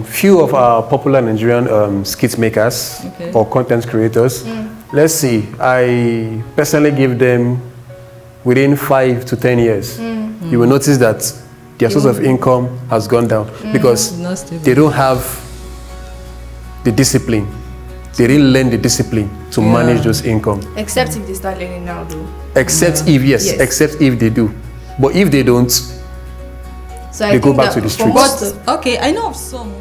Few of our popular Nigerian skit makers or content creators, let's see, I personally give them within 5 to 10 years. You will notice that their source of income has gone down because they don't have the discipline. They didn't learn the discipline to manage those income. Except if they start learning now, though. Except except if they do. But if they don't, so they go back to the streets. But, okay, I know of some.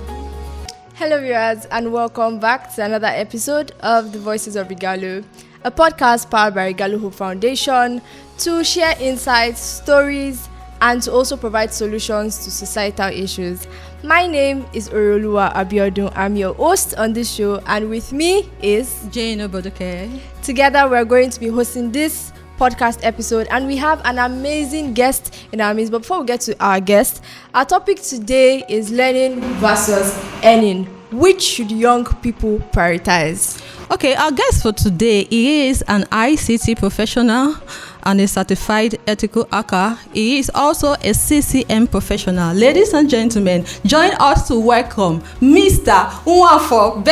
Hello viewers and welcome back to another episode of The Voices of Regalo, a podcast powered by Regalo Hope Foundation to share insights, stories, and to also provide solutions to societal issues. My name is Oroluwa Abiodun. I'm your host on this show, and with me is Jane Obodoke. Together we're going to be hosting this podcast episode, and we have an amazing guest in our midst. But before we get to our guest, our topic today is learning versus earning. Which should young people prioritize? Okay, our guest for today is an ICT professional and a certified ethical hacker. He is also a CCM professional. Ladies and gentlemen, join us to welcome Mr. Nwafor.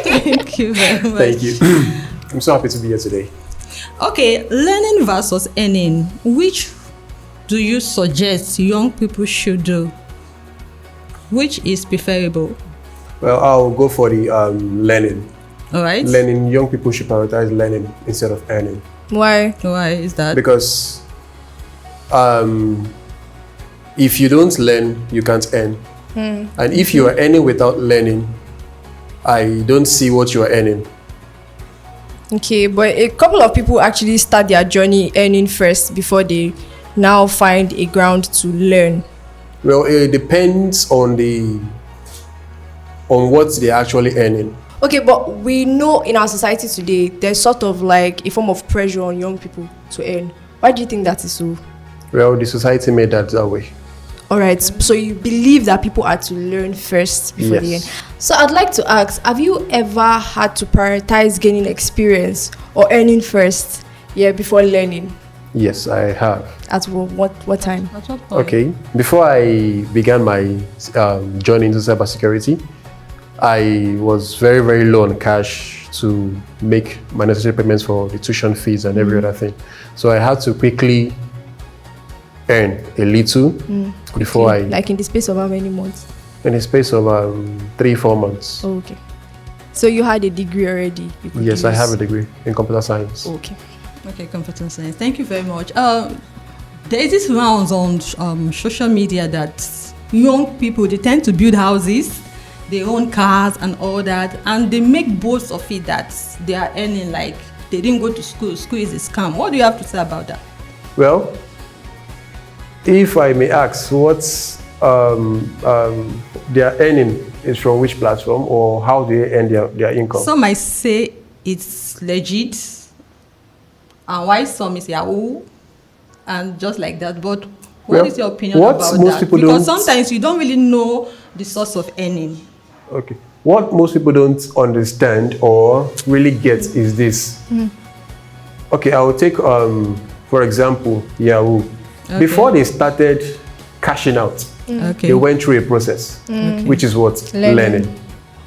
Thank you very much. Thank you. I'm so happy to be here today. Okay, learning versus earning. Which do you suggest young people should do? Which is preferable? Well, I'll go for the learning. All right. Learning, young people should prioritize learning instead of earning. Why? Why is that? Because if you don't learn, you can't earn. And if you are earning without learning, I don't see what you are earning. Okay, but a couple of people actually start their journey earning first before they now find a ground to learn. Well, it depends on what they're actually earning. Okay, but we know in our society today, there's sort of like a form of pressure on young people to earn. Why do you think that is so? Well, the society made that way. All right, so you believe that people are to learn first before they earn. So I'd like to ask, have you ever had to prioritize gaining experience or earning first before learning? Yes, I have. At what time? At what point? Okay, before I began my journey into cybersecurity, I was very, very low on cash to make my necessary payments for the tuition fees and every other thing. So I had to quickly earn a little before I... Like in the space of how many months? In the space of 3-4 months. Oh, okay. So you had a degree already? Yes, I have a degree in computer science. Okay, computer science. Thank you very much. There is this rounds on social media that young people, they tend to build houses, they own cars and all that, and they make boasts of it that they are earning like they didn't go to school. School is a scam. What do you have to say about that? Well, if I may ask, what's their earning is from which platform, or how do they earn their income? Some might say it's legit, and why some is Yahoo, and just like that. But what is your opinion about that? Because sometimes you don't really know the source of earning. Okay. What most people don't understand or really get is this. Okay, I will take, for example, Yahoo. Okay. Before they started cashing out, they went through a process, which is what? Learning.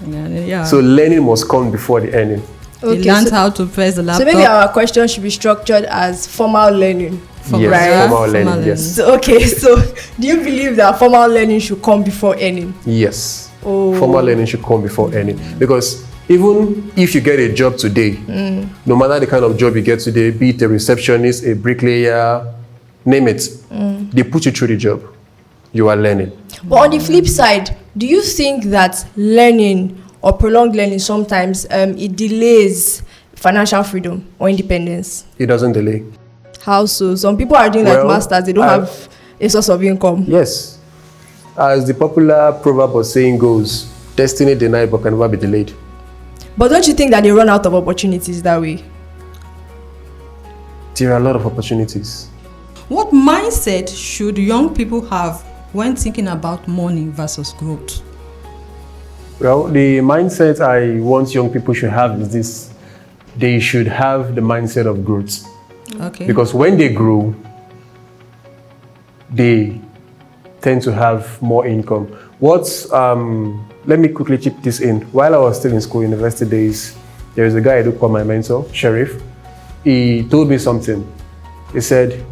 Yeah. So learning must come before the earning. Okay, they learned how to press the laptop. So maybe our question should be structured as formal learning. Formal learning, yes. So, okay, so do you believe that formal learning should come before earning? Yes. Formal learning should come before earning. Because even if you get a job today, no matter the kind of job you get today, be it a receptionist, a bricklayer, name it, they put you through the job. You are learning. But on the flip side, do you think that learning or prolonged learning sometimes it delays financial freedom or independence? It doesn't delay. How so? Some people are doing like masters, they don't have a source of income. Yes. As the popular proverb or saying goes, destiny denied but can never be delayed. But don't you think that they run out of opportunities that way? There are a lot of opportunities. What mindset should young people have when thinking about money versus growth? Well, the mindset I want young people should have is this. They should have the mindset of growth. Okay. Because when they grow, they tend to have more income. Let me quickly chip this in. While I was still in school, university days, there is a guy I do call my mentor, Sheriff. He told me something. He said,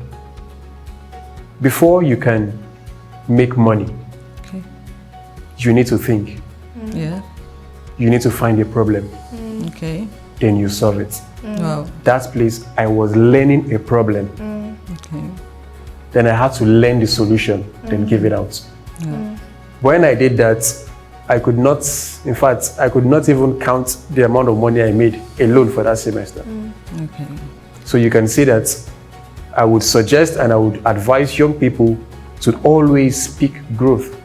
before you can make money, you need to think. Yeah. You need to find a problem. Okay. Then you solve it. Wow. That place, I was learning a problem. Okay. Then I had to learn the solution, then give it out. Yeah. When I did that, I could not even count the amount of money I made alone for that semester. Okay. So you can see that I would suggest and I would advise young people to always speak growth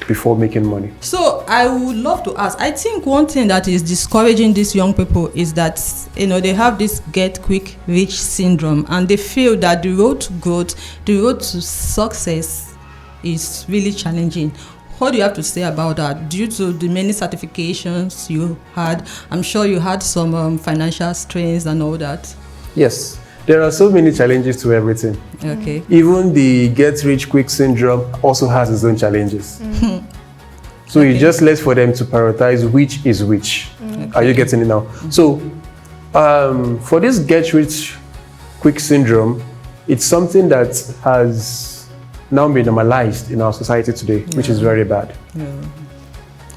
before making money. So I would love to ask, I think one thing that is discouraging these young people is that, they have this get quick rich syndrome, and they feel that the road to growth, the road to success is really challenging. What do you have to say about that? Due to the many certifications you had, I'm sure you had some financial strains and all that. Yes, there are so many challenges to everything. Okay. Even the get rich quick syndrome also has its own challenges. So it's just less for them to prioritize which is which. Are you getting it now? So for this get rich quick syndrome, it's something that has now been normalized in our society today, which is very bad. Yeah.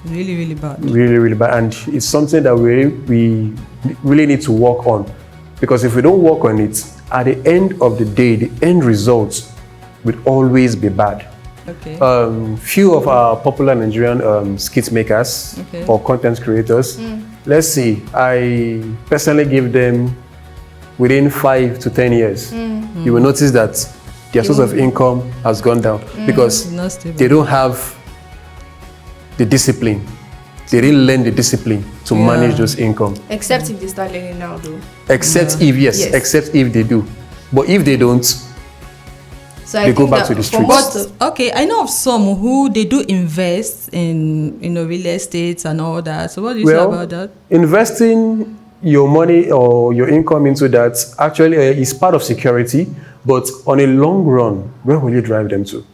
Really, really bad. Really, really bad. And it's something that we really need to work on. Because if we don't work on it, at the end of the day, the end results will always be bad. Okay. Few of our popular Nigerian skit makers or content creators, let's see, I personally give them within 5 to 10 years, you will notice that their source of income has gone down because they don't have the discipline. They didn't learn the discipline to manage those income. Except if they start learning now, though. Except except if they do. But if they don't, so they go back to the streets. But okay, I know of some who they do invest in real estate and all that. So what do you say about that? Investing your money or your income into that actually is part of security, but on a long run, where will you drive them to?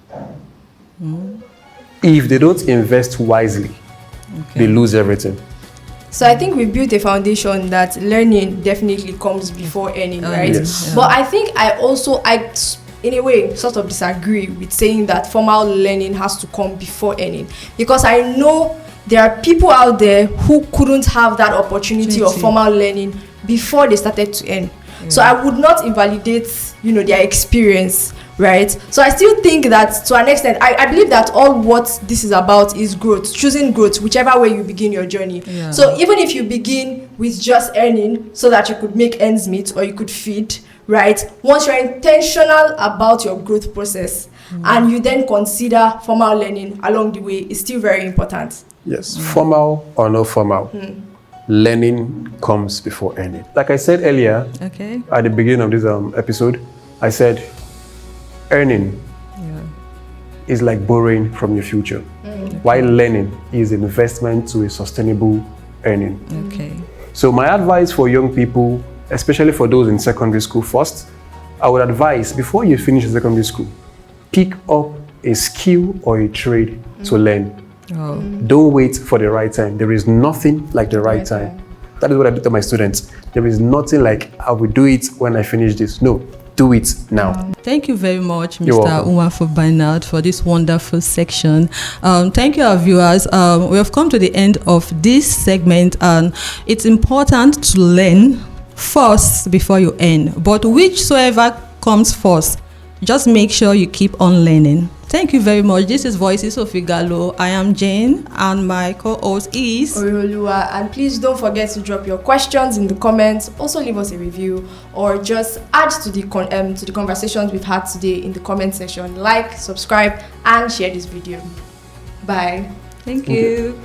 If they don't invest wisely, they lose everything. So I think we built a foundation that learning definitely comes before earning, right? Yes. Yeah. But I think I in a way, sort of disagree with saying that formal learning has to come before earning. Because I know there are people out there who couldn't have that opportunity of formal learning before they started to earn. Yeah. So I would not invalidate, their experience, right? So I still think that to an extent, I believe that all what this is about is growth, choosing growth, whichever way you begin your journey. Yeah. So even if you begin with just earning so that you could make ends meet or you could feed, right? Once you're intentional about your growth process and you then consider formal learning along the way, it's still very important. Yes, formal or no formal, learning comes before earning. Like I said earlier, at the beginning of this episode, I said earning is like borrowing from your future, while learning is investment to a sustainable earning. So my advice for young people, especially for those in secondary school first, I would advise before you finish secondary school, pick up a skill or a trade to learn. Don't wait for the right time. There is nothing like the right time. That is what I do to my students. There is nothing like I will do it when I finish this. No, do it now. Thank you very much, Mr. Nwafor Bernard, for this wonderful section. Thank you, our viewers. We have come to the end of this segment, and it's important to learn first before you earn. But whichsoever comes first, just make sure you keep on learning. Thank you very much. This is Voices of Regalo. I am Jane, and my co-host is Oriolua. And please don't forget to drop your questions in the comments. Also leave us a review, or just add to the conversations we've had today in the comment section. Like, subscribe, and share this video. Bye. Thank you.